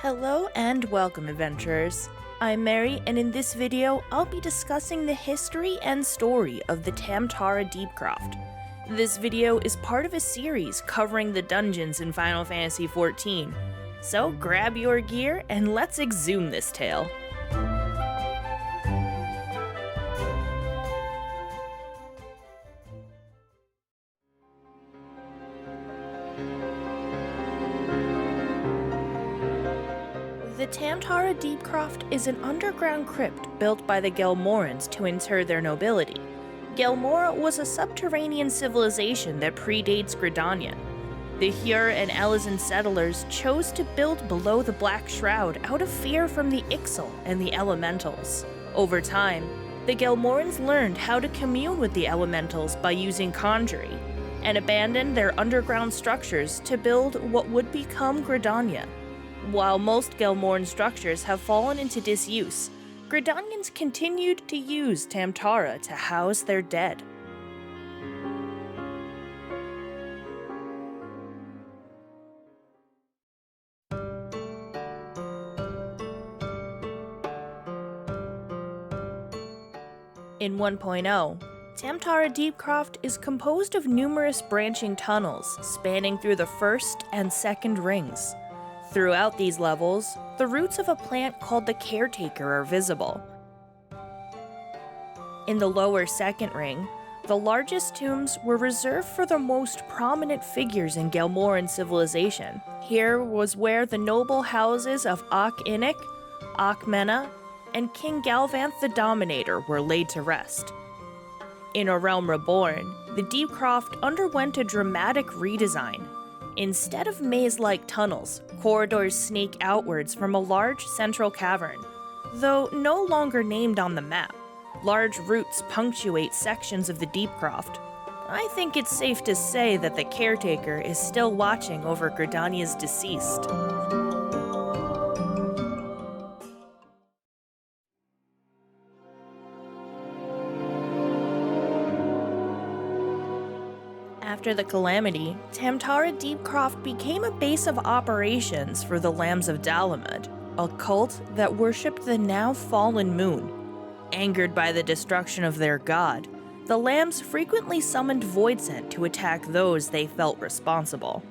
Hello and welcome, adventurers. I'm Mary, and in this video, I'll be discussing the history and story of the Tam-Tara Deepcroft. This video is part of a series covering the dungeons in Final Fantasy XIV, so grab your gear and let's exhume this tale. The Tam-Tara Deepcroft is an underground crypt built by the Gelmorans to inter their nobility. Gelmora was a subterranean civilization that predates Gridania. The Hyur and Elezen settlers chose to build below the Black Shroud out of fear from the Ixal and the Elementals. Over time, the Gelmorans learned how to commune with the Elementals by using conjury, and abandoned their underground structures to build what would become Gridania. While most Gelmoran structures have fallen into disuse, Gridanians continued to use Tam-Tara to house their dead. In 1.0, Tam-Tara Deepcroft is composed of numerous branching tunnels spanning through the first and second rings. Throughout these levels, the roots of a plant called the Caretaker are visible. In the lower second ring, the largest tombs were reserved for the most prominent figures in Gelmoran civilization. Here was where the noble houses of Ak-Innik, Ak-Mena, and King Galvanth the Dominator were laid to rest. In A Realm Reborn, the Deepcroft underwent a dramatic redesign. Instead of maze-like tunnels, corridors snake outwards from a large central cavern. Though no longer named on the map, large roots punctuate sections of the Deepcroft. I think it's safe to say that the Caretaker is still watching over Gridania's deceased. After the Calamity, Tam-Tara Deepcroft became a base of operations for the Lambs of Dalamud, a cult that worshipped the now-fallen moon. Angered by the destruction of their god, the Lambs frequently summoned Voidsent to attack those they felt responsible.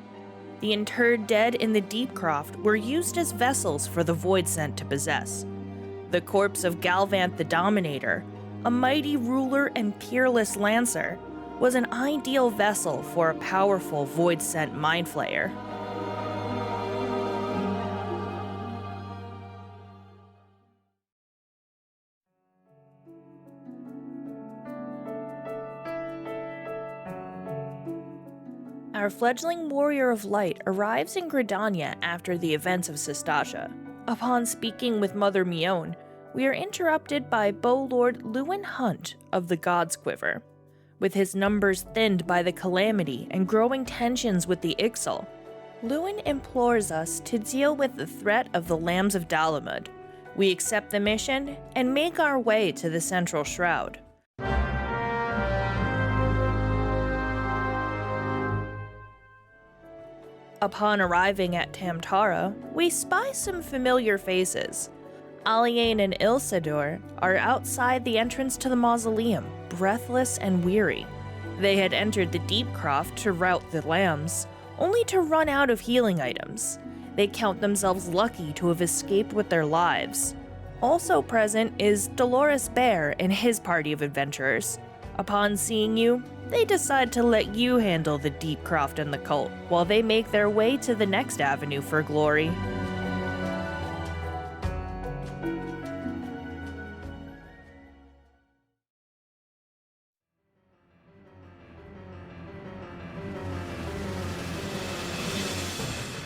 The interred dead in the Deepcroft were used as vessels for the Voidsent to possess. The corpse of Galvanth the Dominator, a mighty ruler and peerless lancer, was an ideal vessel for a powerful Voidsent mind flayer. Our fledgling warrior of light arrives in Gridania after the events of Sistasha. Upon speaking with Mother Mione, we are interrupted by Bow Lord Lewin Hunt of the God's Quiver. With his numbers thinned by the Calamity and growing tensions with the Ixal, Lewin implores us to deal with the threat of the Lambs of Dalamud. We accept the mission and make our way to the Central Shroud. Upon arriving at Tam-Tara, we spy some familiar faces. Aliane and Ilsador are outside the entrance to the mausoleum, breathless and weary. They had entered the Deepcroft to rout the Lambs, only to run out of healing items. They count themselves lucky to have escaped with their lives. Also present is Dolores Bear and his party of adventurers. Upon seeing you, they decide to let you handle the Deepcroft and the cult, while they make their way to the next avenue for glory.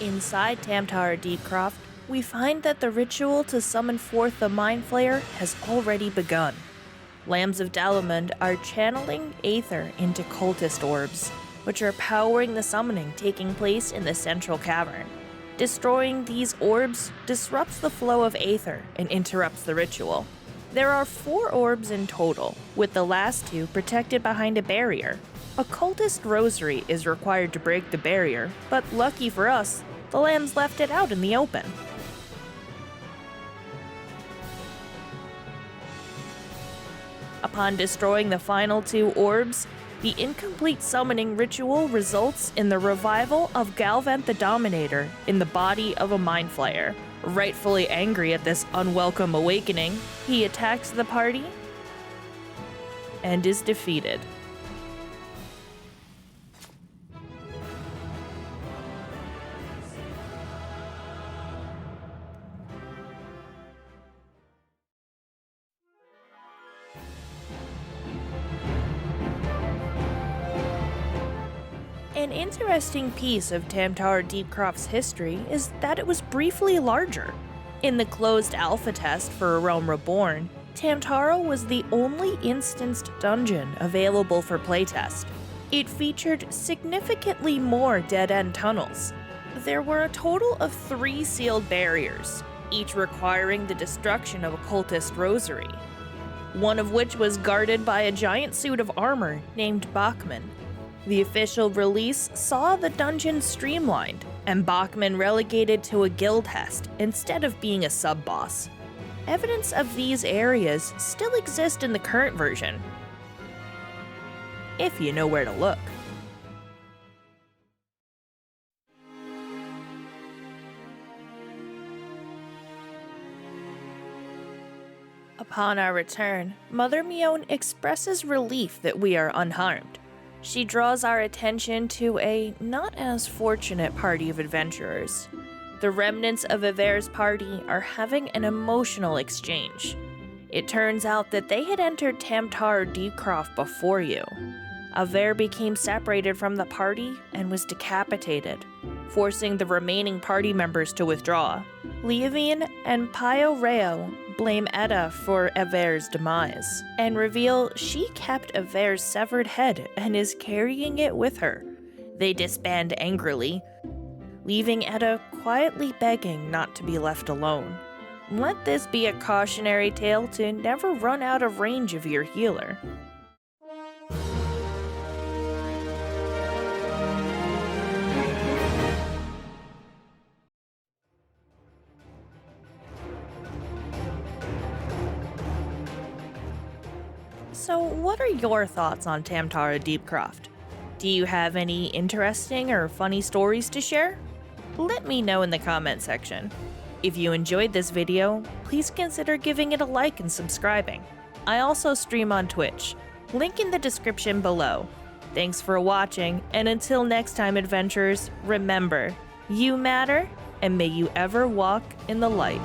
Inside Tam-Tara Deepcroft, we find that the ritual to summon forth the Mind Flayer has already begun. Lambs of Dalamud are channeling Aether into cultist orbs, which are powering the summoning taking place in the central cavern. Destroying these orbs disrupts the flow of Aether and interrupts the ritual. There are 4 orbs in total, with the last 2 protected behind a barrier. A cultist rosary is required to break the barrier, but lucky for us, the Lambs left it out in the open. Upon destroying the final 2 orbs, the incomplete summoning ritual results in the revival of Galvanth the Dominator in the body of a Mind Flayer. Rightfully angry at this unwelcome awakening, he attacks the party and is defeated. An interesting piece of Tam-Tara Deepcroft's history is that it was briefly larger. In the closed alpha test for A Realm Reborn, Tam-Tara was the only instanced dungeon available for playtest. It featured significantly more dead-end tunnels. There were a total of 3 sealed barriers, each requiring the destruction of a cultist rosary, one of which was guarded by a giant suit of armor named Bachman. The official release saw the dungeon streamlined, and Bachman relegated to a guild test instead of being a sub-boss. Evidence of these areas still exist in the current version, if you know where to look. Upon our return, Mother Mion expresses relief that we are unharmed. She draws our attention to a not as fortunate party of adventurers. The remnants of Iver's party are having an emotional exchange. It turns out that they had entered Tam-Tara Deepcroft before you. Iver became separated from the party and was decapitated, forcing the remaining party members to withdraw. Leovian and Pio Reo blame Edda for Iver's demise, and reveal she kept Iver's severed head and is carrying it with her. They disband angrily, leaving Edda quietly begging not to be left alone. Let this be a cautionary tale to never run out of range of your healer. So what are your thoughts on Tam-Tara Deepcroft? Do you have any interesting or funny stories to share? Let me know in the comment section. If you enjoyed this video, please consider giving it a like and subscribing. I also stream on Twitch, link in the description below. Thanks for watching, and until next time, adventurers, remember, you matter, and may you ever walk in the light.